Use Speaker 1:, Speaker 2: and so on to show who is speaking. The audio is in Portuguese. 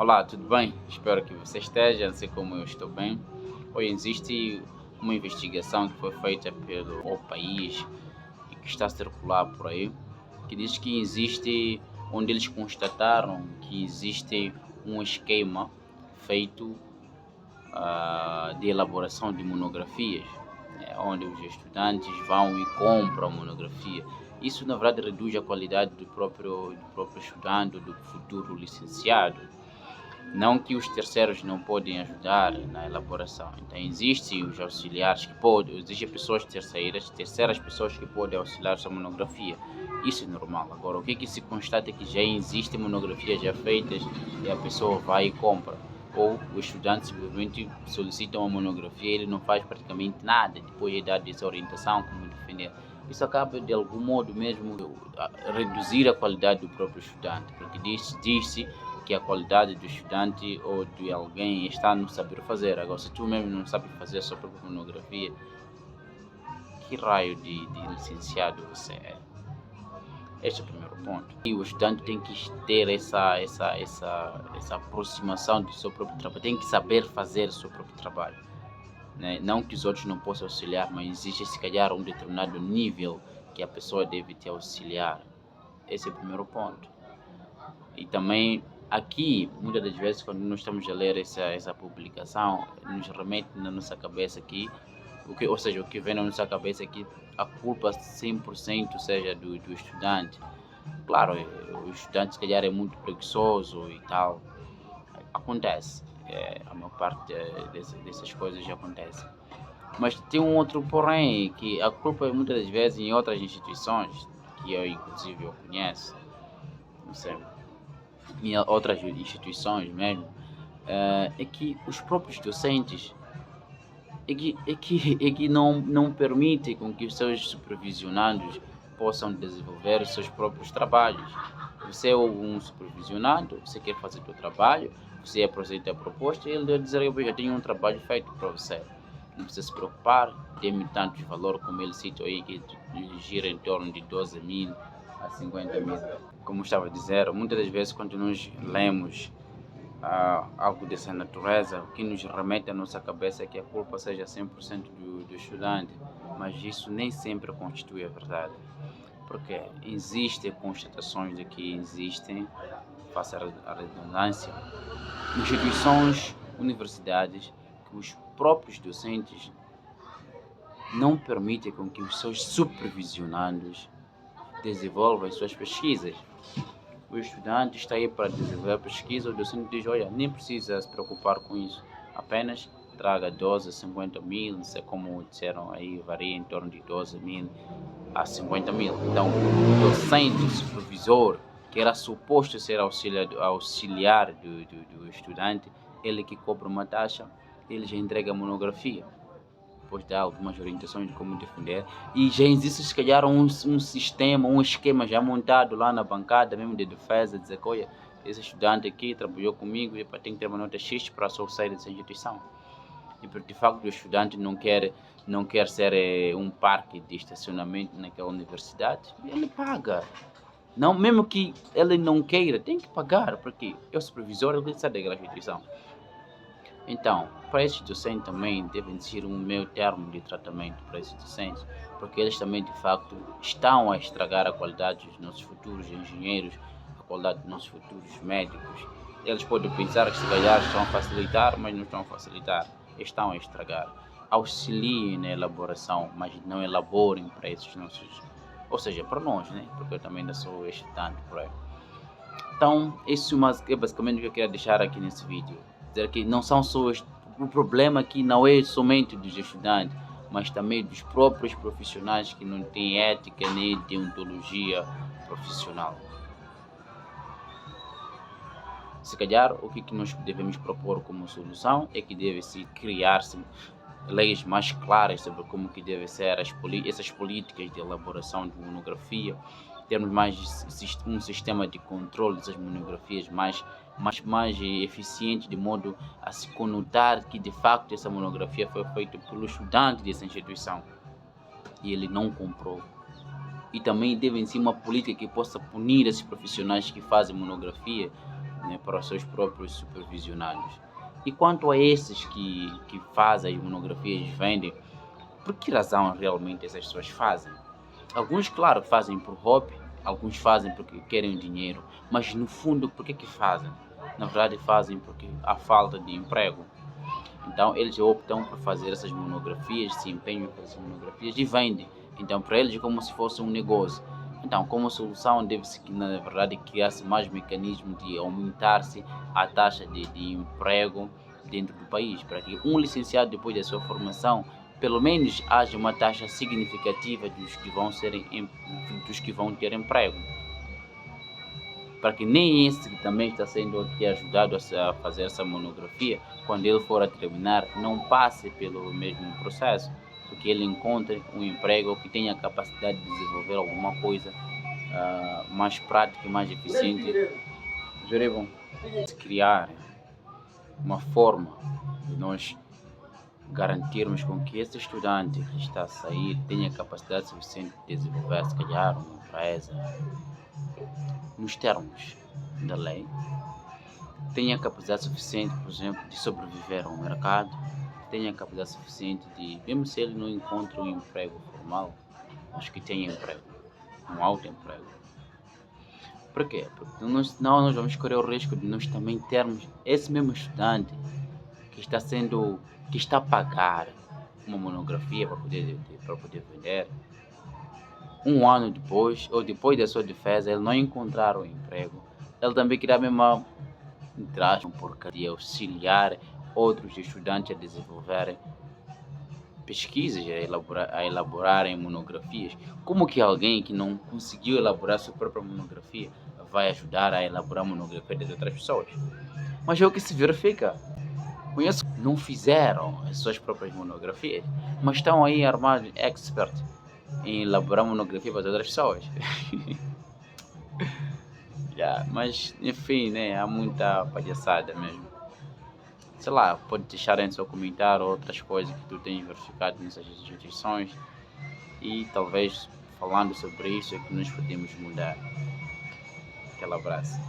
Speaker 1: Olá, tudo bem? Espero que você esteja, assim como eu estou bem. Hoje existe uma investigação que foi feita pelo país e que está a circular por aí, que diz que existe, onde eles constataram que existe um esquema feito de elaboração de monografias, onde os estudantes vão e compram monografia. Isso, na verdade, reduz a qualidade do próprio estudante, do futuro licenciado. Não que os terceiros não podem ajudar na elaboração. Então, existem os auxiliares que podem, existem pessoas terceiras pessoas que podem auxiliar sua monografia. Isso é normal. Agora, o que se constata é que já existem monografias já feitas e a pessoa vai e compra. Ou o estudante simplesmente solicita uma monografia e ele não faz praticamente nada, depois de dar desorientação, como defender. Isso acaba, de algum modo mesmo, a reduzir a qualidade do próprio estudante, porque diz-se que a qualidade do estudante ou de alguém está no saber fazer. Agora, se tu mesmo não sabes fazer a sua própria monografia, que raio de licenciado você é? Este é o primeiro ponto. E o estudante tem que ter essa aproximação do seu próprio trabalho, tem que saber fazer o seu próprio trabalho. Né? Não que os outros não possam auxiliar, mas existe se calhar um determinado nível que a pessoa deve te auxiliar. Esse é o primeiro ponto. E também aqui, muitas das vezes, quando nós estamos a ler essa publicação, nos remete na nossa cabeça aqui, ou seja, o que vem na nossa cabeça aqui, a culpa 100% seja do estudante. Claro, o estudante se calhar é muito preguiçoso e tal, acontece, a maior parte dessas coisas já acontece. Mas tem um outro porém, que a culpa é muitas das vezes em outras instituições, que eu inclusive eu conheço, não sei, em outras instituições mesmo, é que os próprios docentes é que não permitem com que os seus supervisionados possam desenvolver os seus próprios trabalhos. Você é um supervisionado, você quer fazer o seu trabalho, você apresenta a proposta e ele vai dizer: eu já tenho um trabalho feito para você. Não precisa se preocupar, dê-me tantos valor, como ele cita aí, que gira em torno de 12 mil a 50 mil. Como estava a dizer, muitas das vezes quando nós lemos algo dessa natureza, o que nos remete à nossa cabeça é que a culpa seja 100% do estudante, mas isso nem sempre constitui a verdade, porque existem constatações de que existem, faça a redundância, instituições, universidades, que os próprios docentes não permitem com que os seus supervisionandos desenvolvam as suas pesquisas. O estudante está aí para desenvolver a pesquisa, o docente diz: olha, nem precisa se preocupar com isso, apenas traga 12, 50 mil, não sei como disseram aí, varia em torno de 12 mil a 50 mil. Então, o docente, o supervisor, que era suposto ser auxiliar do estudante, ele que cobra uma taxa, ele já entrega a monografia, depois dá algumas orientações de como defender, e já existe se calhar um sistema, um esquema já montado lá na bancada mesmo de defesa, dizer que olha, esse estudante aqui trabalhou comigo e tem que ter uma nota X para só sair dessa instituição. E porque de facto o estudante não quer ser um parque de estacionamento naquela universidade, ele paga. Não, mesmo que ele não queira, tem que pagar, porque é o supervisor, ele sai daquela instituição. Então, para esses docentes também deve existir um meio termo de tratamento para esses docentes, porque eles também de facto estão a estragar a qualidade dos nossos futuros engenheiros, a qualidade dos nossos futuros médicos. Eles podem pensar que se calhar estão a facilitar, mas não estão a facilitar, estão a estragar. Auxiliem na elaboração, mas não elaborem para esses nossos, ou seja, para nós, né? Porque eu também ainda sou estudante por aí. Então, isso é basicamente o que eu queria deixar aqui nesse vídeo. Dizer que não são só o problema aqui não é somente dos estudantes, mas também dos próprios profissionais que não têm ética nem deontologia profissional. Se calhar, o que nós devemos propor como solução é que deve-se criar-se leis mais claras sobre como que devem ser essas políticas de elaboração de monografia, termos mais um sistema de controle dessas monografias mais eficiente, de modo a se conotar que de facto essa monografia foi feita pelo estudante dessa instituição e ele não comprou. E também deve ser uma política que possa punir esses profissionais que fazem monografia né, para os seus próprios supervisionados. E quanto a esses que fazem as monografias e vendem, por que razão realmente essas pessoas fazem? Alguns, claro, fazem por hobby, alguns fazem porque querem dinheiro, mas no fundo, por que fazem? Na verdade, fazem porque há falta de emprego. Então, eles optam por fazer essas monografias, se empenham em fazer essas monografias e vendem. Então, para eles é como se fosse um negócio. Então, como solução, deve-se, na verdade, criar-se mais mecanismos de aumentar-se a taxa de emprego dentro do país, para que um licenciado, depois da sua formação, pelo menos haja uma taxa significativa dos que vão ter emprego, para que nem esse que também está sendo aqui ajudado a fazer essa monografia, quando ele for a terminar, não passe pelo mesmo processo, porque ele encontre um emprego que tenha a capacidade de desenvolver alguma coisa mais prática e mais eficiente. Jerevão, se criar uma forma de nós garantirmos com que esse estudante que está a sair tenha capacidade suficiente de desenvolver, se calhar, uma empresa, nos termos da lei, tenha capacidade suficiente, por exemplo, de sobreviver ao mercado, tenha capacidade suficiente de, mesmo se ele não encontra um emprego formal, mas que tenha emprego, um alto emprego. Por quê? Porque senão nós vamos correr o risco de nós também termos esse mesmo estudante que está a pagar uma monografia para poder vender. Um ano depois, ou depois da sua defesa, ele não encontrar um emprego, ele também queria mesmo entrar uma porcaria, auxiliar outros estudantes a desenvolverem pesquisas, a elaborarem monografias. Como que alguém que não conseguiu elaborar sua própria monografia vai ajudar a elaborar a monografia de outras pessoas? Mas é o que se verifica. Conheço que não fizeram as suas próprias monografias, mas estão aí armados expert em elaborar monografia para outras pessoas. Mas enfim, né, há muita palhaçada mesmo. Sei lá, pode deixar em seu comentário outras coisas que tu tens verificado nessas instituições e talvez falando sobre isso é que nós podemos mudar. Aquele abraço.